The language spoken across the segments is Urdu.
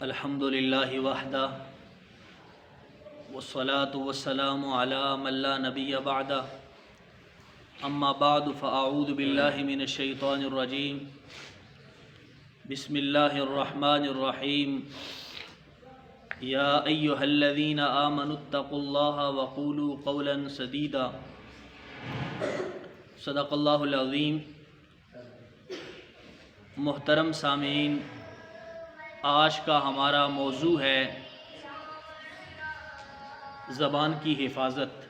الحمد للہ وحدہ والصلاة والسلام علی من لا نبی بعدہ اما بعد فاعوذ باللہ من الشیطان الرجیم بسم اللہ الرحمن الرحیم یا ایہا الذین آمنوا اتقوا اللہ وقولوا قولا سدیدا صدق اللہ العظیم۔ محترم سامعین، آج کا ہمارا موضوع ہے زبان کی حفاظت۔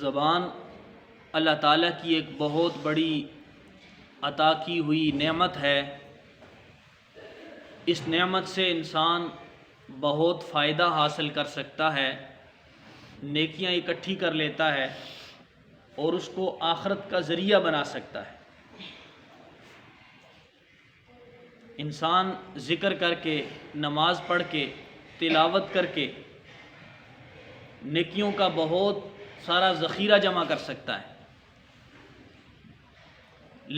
زبان اللہ تعالیٰ کی ایک بہت بڑی عطا کی ہوئی نعمت ہے۔ اس نعمت سے انسان بہت فائدہ حاصل کر سکتا ہے، نیکیاں اکٹھی کر لیتا ہے اور اس کو آخرت کا ذریعہ بنا سکتا ہے۔ انسان ذکر کر کے، نماز پڑھ کے، تلاوت کر کے نیکیوں کا بہت سارا ذخیرہ جمع کر سکتا ہے،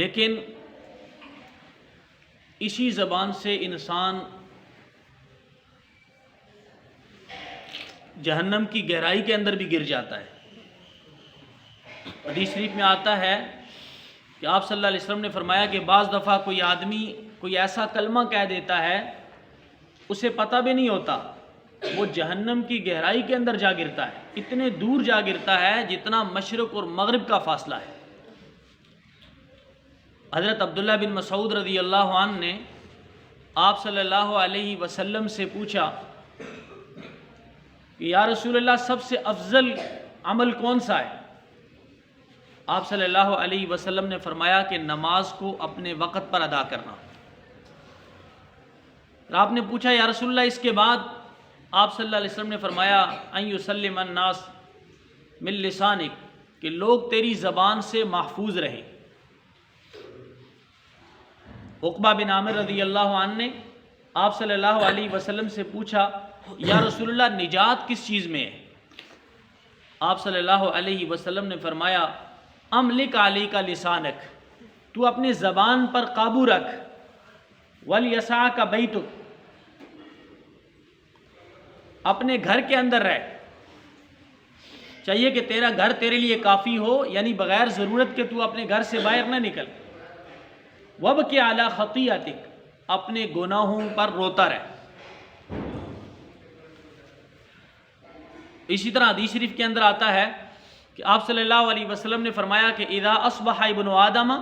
لیکن اسی زبان سے انسان جہنم کی گہرائی کے اندر بھی گر جاتا ہے۔ حدیث شریف میں آتا ہے کہ آپ صلی اللہ علیہ وسلم نے فرمایا کہ بعض دفعہ کوئی آدمی کوئی ایسا کلمہ کہہ دیتا ہے، اسے پتہ بھی نہیں ہوتا، وہ جہنم کی گہرائی کے اندر جا گرتا ہے، اتنے دور جا گرتا ہے جتنا مشرق اور مغرب کا فاصلہ ہے۔ حضرت عبداللہ بن مسعود رضی اللہ عنہ نے آپ صلی اللہ علیہ وسلم سے پوچھا کہ یا رسول اللہ، سب سے افضل عمل کون سا ہے؟ آپ صلی اللہ علیہ وسلم نے فرمایا کہ نماز کو اپنے وقت پر ادا کرنا۔ اور آپ نے پوچھا یا رسول اللہ اس کے بعد؟ آپ صلی اللہ علیہ وسلم نے فرمایا ان یسلم الناس من لسانک، کہ لوگ تیری زبان سے محفوظ رہیں۔ عقبہ بن عامر رضی اللہ عنہ نے آپ صلی اللہ علیہ وسلم سے پوچھا یا رسول اللہ نجات کس چیز میں ہے؟ آپ صلی اللہ علیہ وسلم نے فرمایا املک علیک لسانک، تو اپنے زبان پر قابو رکھ، ولیسعک بیتک، اپنے گھر کے اندر رہ، چاہیے کہ تیرا گھر تیرے لیے کافی ہو، یعنی بغیر ضرورت کے تو اپنے گھر سے باہر نہ نکل۔ وابکی علی خطیئتک، اپنے گناہوں پر روتا رہ۔ اسی طرح حدیث شریف کے اندر آتا ہے کہ آپ صلی اللہ علیہ وسلم نے فرمایا کہ اذا اصبح ابن آدم،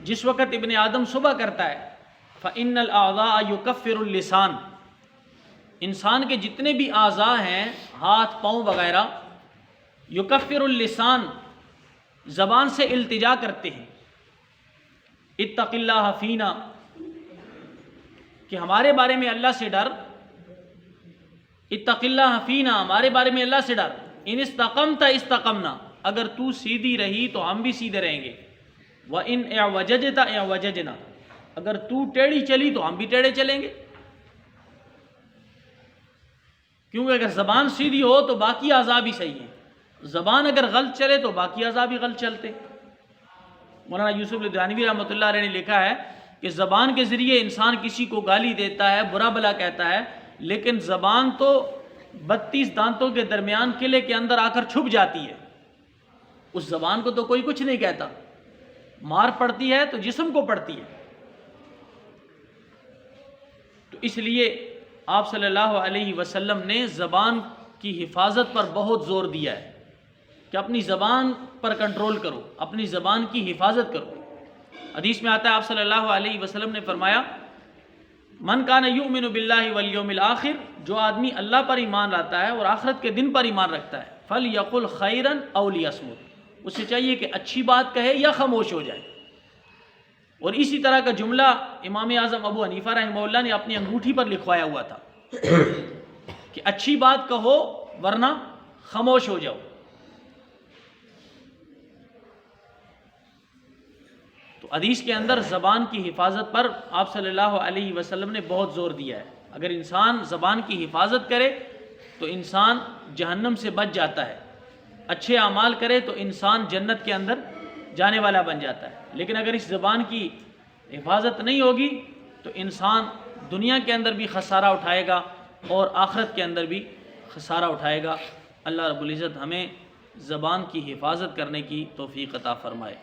جس وقت ابن آدم صبح کرتا ہے، فإن الأعضاء يكفر اللسان، انسان کے جتنے بھی اعضاء ہیں، ہاتھ پاؤں وغیرہ، یکفر اللسان، زبان سے التجا کرتے ہیں، اتق اللہ فینا، کہ ہمارے بارے میں اللہ سے ڈر، اتق اللہ فینا، ہمارے بارے میں اللہ سے ڈر، ان استقمت استقمنا، اگر تو سیدھی رہی تو ہم بھی سیدھے رہیں گے، وَإِنْ اعوججت اعوججنا، اگر تو ٹیڑھی چلی تو ہم بھی ٹیڑھے چلیں گے۔ کیونکہ اگر زبان سیدھی ہو تو باقی اعضاء بھی صحیح ہیں، زبان اگر غلط چلے تو باقی اعضاء بھی غلط چلتے۔ مولانا یوسف لدھیانوی رحمۃ اللہ علیہ نے لکھا ہے کہ زبان کے ذریعے انسان کسی کو گالی دیتا ہے، برا بھلا کہتا ہے، لیکن زبان تو 32 دانتوں کے درمیان قلعے کے اندر آ کر چھپ جاتی ہے، اس زبان کو تو کوئی کچھ نہیں کہتا، مار پڑتی ہے تو جسم کو پڑتی ہے۔ تو اس لیے آپ صلی اللہ علیہ وسلم نے زبان کی حفاظت پر بہت زور دیا ہے کہ اپنی زبان پر کنٹرول کرو، اپنی زبان کی حفاظت کرو۔ حدیث میں آتا ہے آپ صلی اللہ علیہ وسلم نے فرمایا من کان یؤمن باللہ والیوم الآخر، جو آدمی اللہ پر ایمان لاتا ہے اور آخرت کے دن پر ایمان رکھتا ہے، فلیقل خیرا او لیصمت، اسے چاہیے کہ اچھی بات کہے یا خاموش ہو جائے۔ اور اسی طرح کا جملہ امام اعظم ابو حنیفہ رحمہ اللہ نے اپنی انگوٹھی پر لکھوایا ہوا تھا کہ اچھی بات کہو ورنہ خاموش ہو جاؤ۔ تو حدیث کے اندر زبان کی حفاظت پر آپ صلی اللہ علیہ وسلم نے بہت زور دیا ہے۔ اگر انسان زبان کی حفاظت کرے تو انسان جہنم سے بچ جاتا ہے، اچھے اعمال کرے تو انسان جنت کے اندر جانے والا بن جاتا ہے۔ لیکن اگر اس زبان کی حفاظت نہیں ہوگی تو انسان دنیا کے اندر بھی خسارہ اٹھائے گا اور آخرت کے اندر بھی خسارہ اٹھائے گا۔ اللہ رب العزت ہمیں زبان کی حفاظت کرنے کی توفیق عطا فرمائے۔